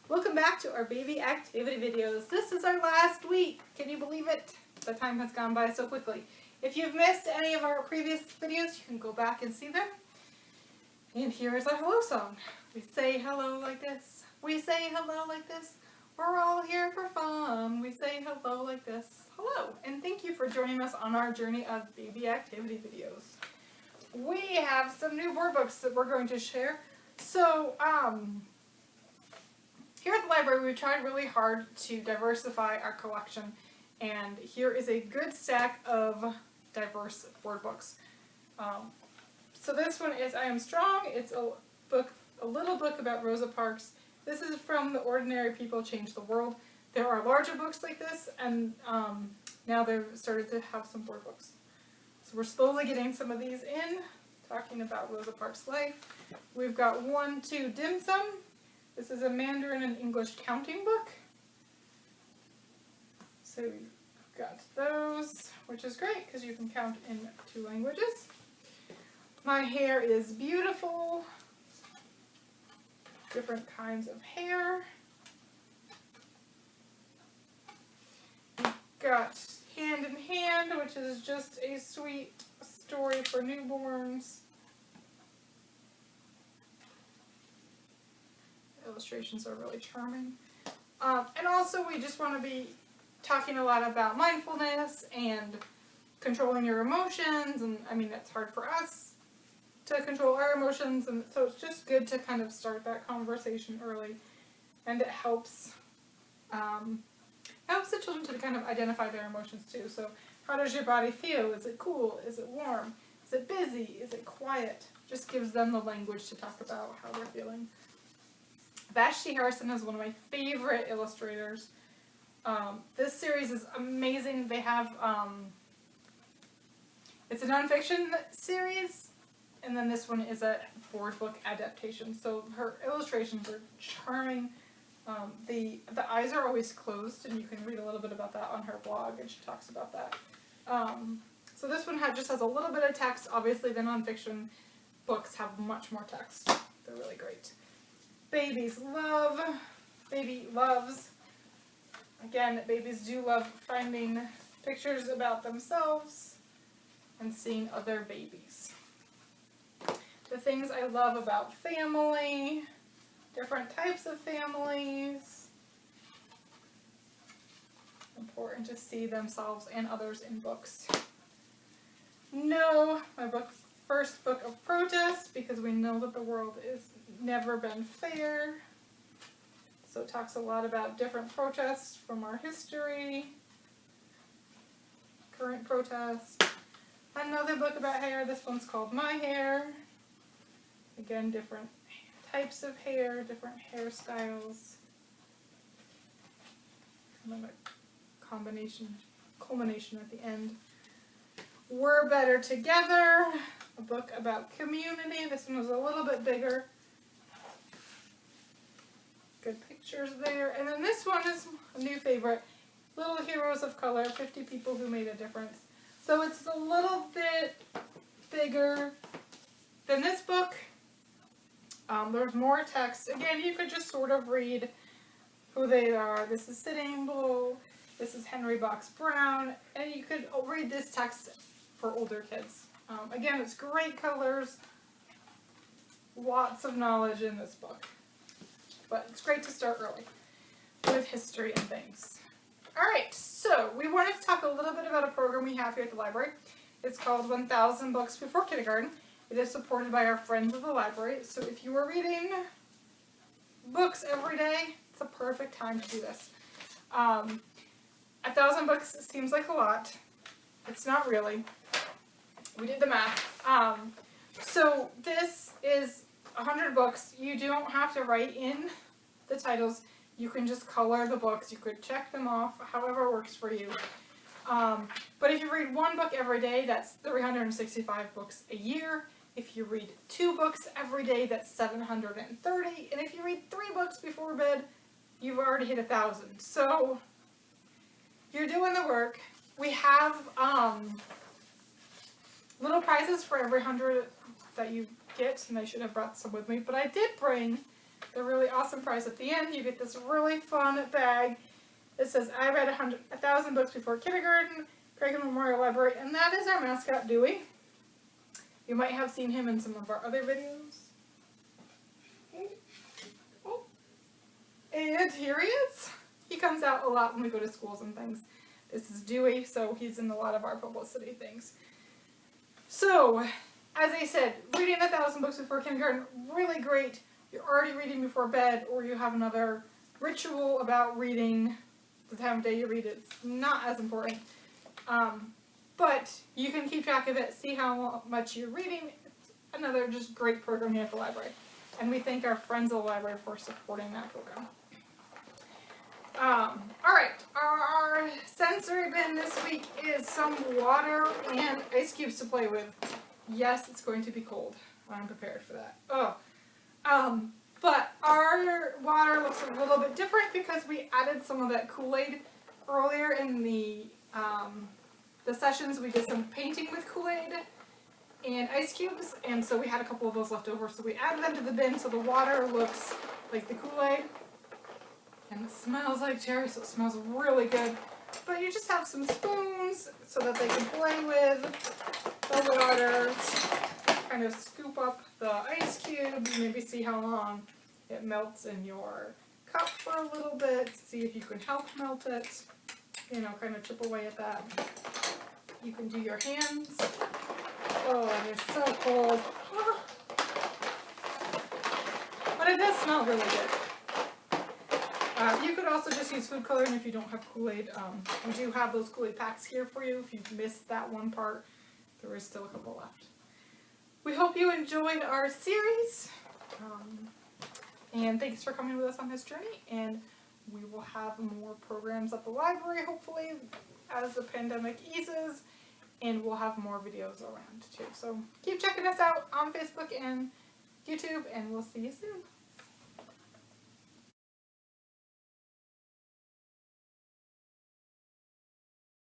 Welcome back to our baby activity videos. This is our last week. Can you believe it? The time has gone by so quickly. If you've missed any of our previous videos, you can go back and see them. And here is our hello song. We say hello like this. We say hello like this. We're all here for fun. We say hello like this. Hello, and thank you for joining us on our journey of baby activity videos. We have some new board books that we're going to share. So, here at the library, we tried really hard to diversify our collection, and here is a good stack of diverse board books. So this one is I Am Strong. It's a little book about Rosa Parks. This is from The Ordinary People Change the World. There are larger books like this, and now they've started to have some board books. So we're slowly getting some of these in, talking about Rosa Parks' life. We've got 1, 2 Dim Sum. This is a Mandarin and English counting book. So we've got those, which is great because you can count in 2 languages. My Hair is Beautiful. Different kinds of hair. We've got Hand in Hand, which is just a sweet story for newborns. Illustrations are really charming. And also we just want to be talking a lot about mindfulness and controlling your emotions, and I mean it's hard for us to control our emotions, and so it's just good to kind of start that conversation early, and it helps the children to kind of identify their emotions too. So how does your body feel? Is it cool? Is it warm? Is it busy? Is it quiet? Just gives them the language to talk about how they're feeling. Vashti Harrison is one of my favorite illustrators. This series is amazing. They have, it's a nonfiction series, and then this one is a board book adaptation. So her illustrations are charming. The eyes are always closed, and you can read a little bit about that on her blog, and she talks about that. So this one just has a little bit of text. Obviously the nonfiction books have much more text. They're really great. Baby Loves. Again, babies do love finding pictures about themselves and seeing other babies. The Things I Love About Family. Different types of families. Important to see themselves and others in books. No, my first book of protest, because we know that the world is never been fair. So it talks a lot about different protests from our history, current protests. Another book about hair, this one's called My Hair. Again, different types of hair, different hairstyles. And then a culmination at the end. We're Better Together, a book about community. This one was a little bit bigger. Good pictures there. And then this one is a new favorite, Little Heroes of Color, 50 People Who Made a Difference. So it's a little bit bigger than this book. There's more text. Again, you could just sort of read who they are. This is Sitting Bull. This is Henry Box Brown. And you could read this text for older kids. Again, it's great colors. Lots of knowledge in this book. But it's great to start early with history and things. Alright, so we wanted to talk a little bit about a program we have here at the library. It's called 1000 Books Before Kindergarten. It is supported by our friends of the library. So if you are reading books every day, it's a perfect time to do this. 1000 books seems like a lot. It's not really. We did the math. So this is 100 books. You don't have to write in the titles. You can just color the books. You could check them off, however works for you. But if you read 1 book every day, that's 365 books a year. If you read 2 books every day, that's 730. And if you read 3 books before bed, you've already hit 1,000. So you're doing the work. We have little prizes for every 100 that you get, and I should have brought some with me, but I did bring the really awesome prize at the end. You get this really fun bag. It says, I read 1,000 books before kindergarten, Craig Memorial Library, and that is our mascot, Dewey. You might have seen him in some of our other videos. Oh. And here he is. He comes out a lot when we go to schools and things. This is Dewey, so he's in a lot of our publicity things. So, as I said, reading 1,000 books before kindergarten, really great. You're already reading before bed, or you have another ritual about reading the time of day you read it. It's not as important. But you can keep track of it, see how much you're reading. It's another just great program here at the library. And we thank our friends at the library for supporting that program. Alright, our sensory bin this week is some water and ice cubes to play with. Yes, it's going to be cold. I'm prepared for that. But our water looks a little bit different because we added some of that Kool-Aid earlier in the sessions. We did some painting with Kool-Aid and ice cubes, and so we had a couple of those left over, so we added them to the bin so the water looks like the Kool-Aid. And it smells like cherry, so it smells really good. But you just have some spoons so that they can play with the water, kind of scoop up the ice cube, maybe see how long it melts in your cup for a little bit, see if you can help melt it, you know, kind of chip away at that. You can do your hands. Oh, they're so cold. But it does smell really good. You could also just use food coloring if you don't have Kool-Aid. We do have those Kool-Aid packs here for you. If you've missed that one part, there is still a couple left. We hope you enjoyed our series. And thanks for coming with us on this journey. And we will have more programs at the library, hopefully, as the pandemic eases. And we'll have more videos around, too. So keep checking us out on Facebook and YouTube, and we'll see you soon.